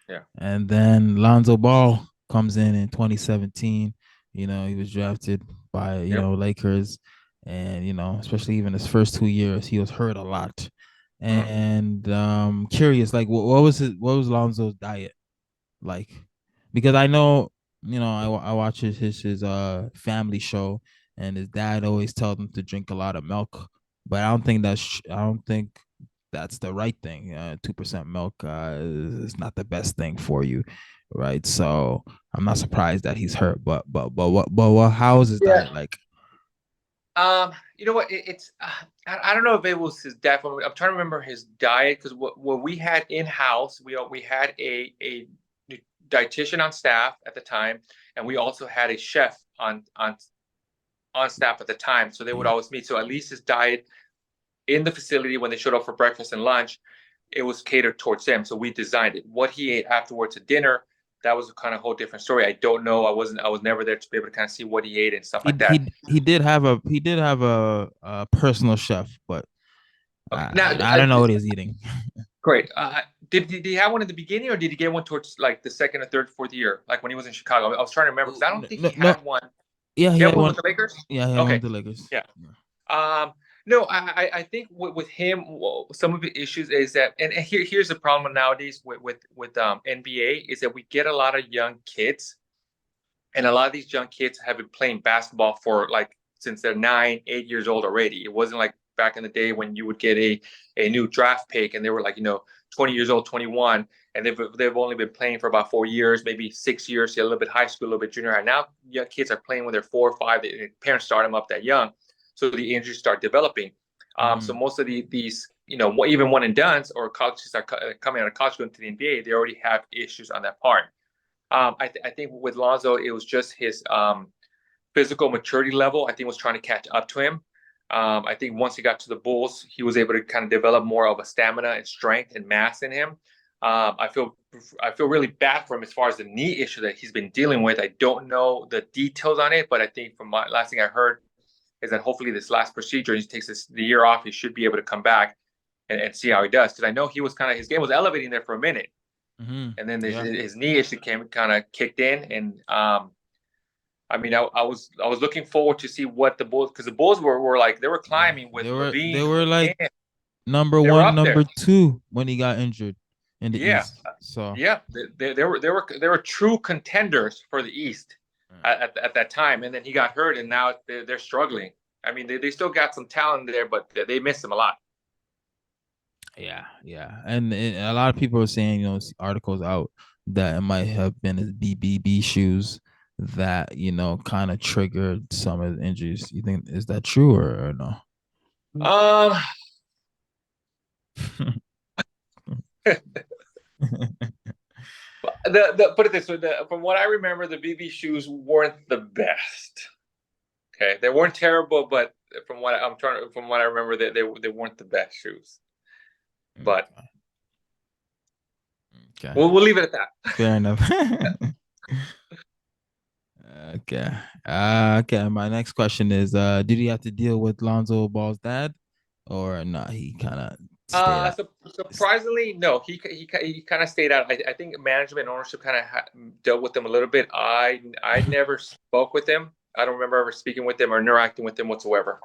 Yeah. And then Lonzo Ball comes in 2017. He was drafted by, Yep. Lakers. And, especially even his first 2 years, he was hurt a lot. Mhm. And curious, like what was Lonzo's diet like? Because I know, I watch his family show, and his dad always tells him to drink a lot of milk, but I don't think that's the right thing. 2% milk is not the best thing for you, right? So I'm not surprised that he's hurt, but how is his Yeah. diet like? You know what? It's I don't know if it was his definitely. I'm trying to remember his diet because what we had in house, we had a dietitian on staff at the time, and we also had a chef on staff at the time. So they would Yeah. always meet. So at least his diet in the facility when they showed up for breakfast and lunch, it was catered towards him. So we designed it. What he ate afterwards at dinner, that was a kind of whole different story. I don't know. I was never there to be able to kind of see what he ate and stuff He like that. he did have a personal chef, but Okay. Now, I don't know what he's eating. great. Did he have one in the beginning, or did he get one towards like the second or third, fourth year, like when he was in Chicago? I was trying to remember because I don't think No, he no, had one. yeah, he He had had one one. with the Lakers. Yeah, he had one with Okay, the Lakers. yeah. No, I think with him, well, some of the issues is that, and here's the problem nowadays with NBA is that we get a lot of young kids, and a lot of these young kids have been playing basketball for like since they're 9, 8 years old already. It wasn't like back in the day when you would get a new draft pick and they were like 20 years old, 21, and they've only been playing for about 4 years, maybe 6 years, a little bit high school, a little bit junior high. Now young kids are playing when they're 4 or 5. Parents start them up that young, so the injuries start developing. So Mm-hmm. most of these even one and dones or colleges are coming out of college going to the NBA, they already have issues on that part. I think with Lonzo, it was just his physical maturity level. I think was trying to catch up to him. I think once he got to the Bulls, he was able to kind of develop more of a stamina and strength and mass in him. I feel really bad for him as far as the knee issue that he's been dealing with. I don't know the details on it, but I think from my last thing I heard is that hopefully this last procedure, he takes the year off, he should be able to come back and see how he does. Because I know he was kind of his game was elevating there for a minute, Mm-hmm. and then Yeah. his knee issue came kind of kicked in, and I mean, I was looking forward to see what the Bulls because the Bulls were like they were Yeah. climbing with They Levine were coming like in. number They were one, up there. number two when he got injured in the Yeah, East. So yeah. They were true contenders for the East at that time, and then he got hurt, and now they're struggling. I mean, they still got some talent there, but they missed him a lot. yeah, yeah. And a lot of people are saying, articles out that it might have been his BBB shoes that, kind of triggered some of the injuries. You think is that true or no? Um, the put it this way, from what I remember, the BB shoes weren't the best. Okay, they weren't terrible, but from what I remember, they weren't the best shoes. But Okay. we'll leave it at that. Fair enough. Okay. Okay. My next question is did he have to deal with Lonzo Ball's dad or not? He kind of stayed out. Surprisingly, no. He kind of stayed out. I think management and ownership kind of dealt with him a little bit. I never spoke with him. I don't remember ever speaking with him or interacting with him whatsoever.